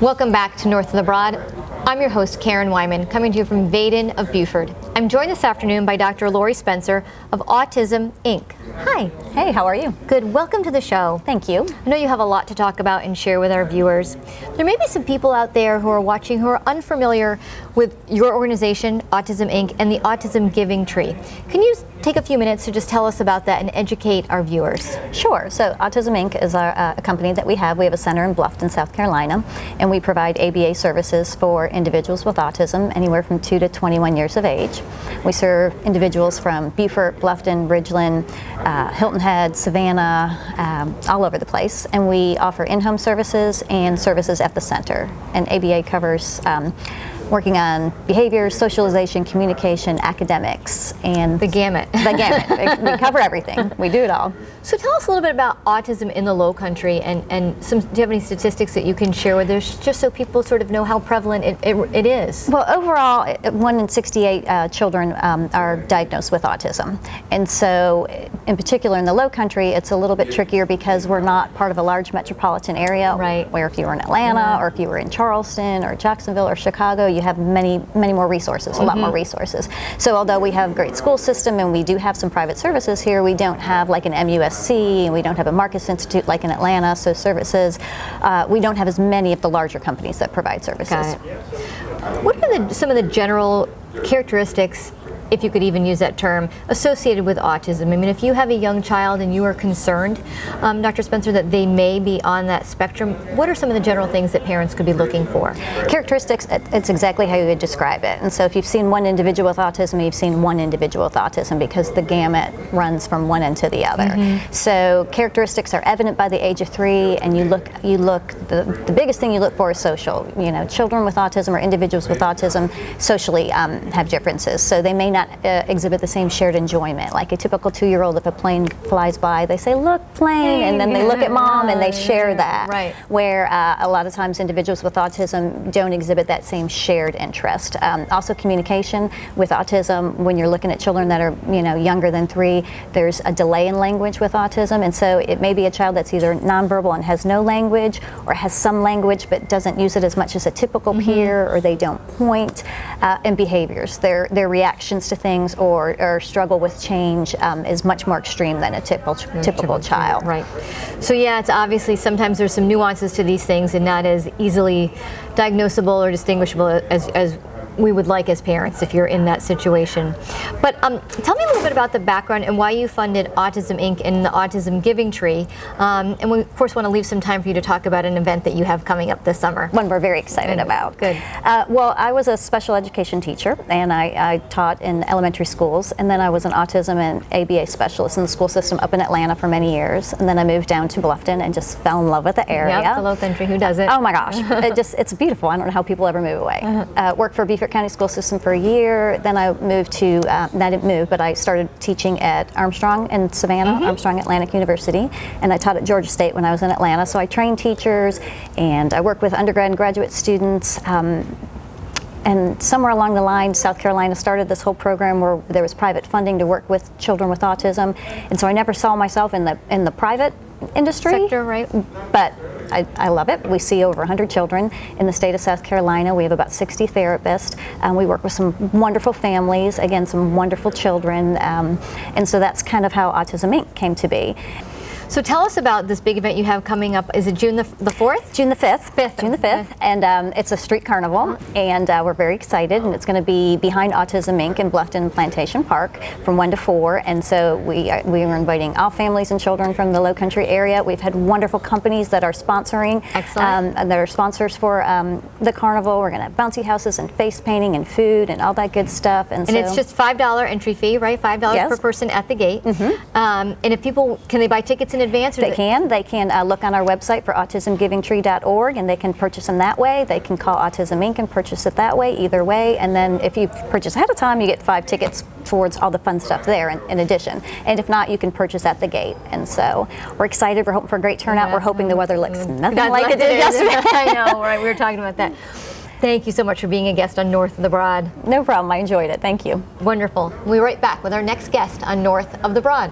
Welcome back to North of the Broad. I'm your host, Karen Wyman, coming to you from Vaden of Buford. I'm joined this afternoon by Dr. Lori Spencer of Autism Inc. Hi. Hey, how are you? Good. Welcome to the show. Thank you. I know you have a lot to talk about and share with our viewers. There may be some people out there who are watching who are unfamiliar with your organization, Autism Inc., and the Autism Giving Tree. Can you take a few minutes to just tell us about that and educate our viewers? Sure. So Autism Inc. is a company that we have. We have a center in Bluffton, South Carolina, and we provide ABA services for individuals with autism anywhere from 2 to 21 years of age. We serve individuals from Beaufort, Bluffton, Ridgeland, Hilton Head, Savannah, all over the place. And we offer in-home services and services at the center. And ABA covers working on behaviors, socialization, communication, academics, and the gamut. The gamut. We cover everything. We do it all. So tell us a little bit about autism in the Low Country, and do you have any statistics that you can share with us, just so people sort of know how prevalent it is? Well, overall, 1 in 68 children are diagnosed with autism. And so, in particular in the Low Country, it's a little bit trickier because we're not part of a large metropolitan area. Right. Where if you were in Atlanta, or if you were in Charleston, or Jacksonville, or Chicago, you have many more resources, a lot more resources. So although we have a great school system and we do have some private services here, we don't have like an MUSC, and we don't have a Marcus Institute like in Atlanta, so services, we don't have as many of the larger companies that provide services. Got it. What are some of the general characteristics, if you could even use that term, associated with autism? I mean, if you have a young child and you are concerned, Dr. Spencer, that they may be on that spectrum, what are some of the general things that parents could be looking for? Characteristics, it's exactly how you would describe it. And so if you've seen one individual with autism, you've seen one individual with autism, because the gamut runs from one end to the other. So characteristics are evident by the age of 3, and the biggest thing you look for is social. You know, children with autism or individuals with autism socially have differences. So they may not exhibit the same shared enjoyment. Like a typical 2-year-old, if a plane flies by, they say, "Look, plane," and then they look at mom and they share that. Right. Where a lot of times individuals with autism don't exhibit that same shared interest. Also communication with autism, when you're looking at children that are younger than 3, there's a delay in language with autism, and so it may be a child that's either nonverbal and has no language, or has some language but doesn't use it as much as a typical peer, or they don't point. And behaviors, their reactions to things or struggle with change is much more extreme than a typical child. Right. So yeah, it's obviously sometimes there's some nuances to these things and not as easily diagnosable or distinguishable as we would like as parents if you're in that situation. But tell me a little bit about the background and why you funded Autism Inc. and the Autism Giving Tree. And we, of course, want to leave some time for you to talk about an event that you have coming up this summer. One we're very excited about. Good. Well, I was a special education teacher, and I taught in elementary schools, and then I was an autism and ABA specialist in the school system up in Atlanta for many years, and then I moved down to Bluffton and just fell in love with the area. Yeah, the Low Country, who doesn't? Oh my gosh, it's beautiful. I don't know how people ever move away. Worked for Beaufort County School System for a year, then I moved to, I didn't move, but I started teaching at Armstrong in Savannah, Armstrong Atlantic University, and I taught at Georgia State when I was in Atlanta, so I trained teachers, and I worked with undergrad and graduate students, and somewhere along the line, South Carolina started this whole program where there was private funding to work with children with autism, and so I never saw myself in the private industry sector, right? But I love it. We see over 100 children in the state of South Carolina. We have about 60 therapists. We work with some wonderful families, again, some wonderful children, and so that's kind of how Autism Inc. came to be. So tell us about this big event you have coming up. Is it June the 4th? June the 5th. June the 5th. And it's a street carnival, and we're very excited, and it's going to be behind Autism Inc. in Bluffton Plantation Park from 1 to 4, and so we are inviting all families and children from the Low Country area. We've had wonderful companies that are sponsoring. Excellent. And that are sponsors for the carnival. We're going to have bouncy houses and face painting and food and all that good stuff. And it's just $5 entry fee, right? $5 per person at the gate. And if people, can they buy tickets in advance? Or they can look on our website for autismgivingtree.org, and they can purchase them that way. They can call Autism Inc. and purchase it that way, either way. And then if you purchase ahead of time, you get 5 tickets towards all the fun stuff there in addition. And if not, you can purchase at the gate. And so we're excited. We're hoping for a great turnout. We're hoping the weather looks nothing like it did yesterday. I know, right? We were talking about that. Thank you so much for being a guest on North of the Broad. No problem. I enjoyed it. Thank you. Wonderful. We'll be right back with our next guest on North of the Broad.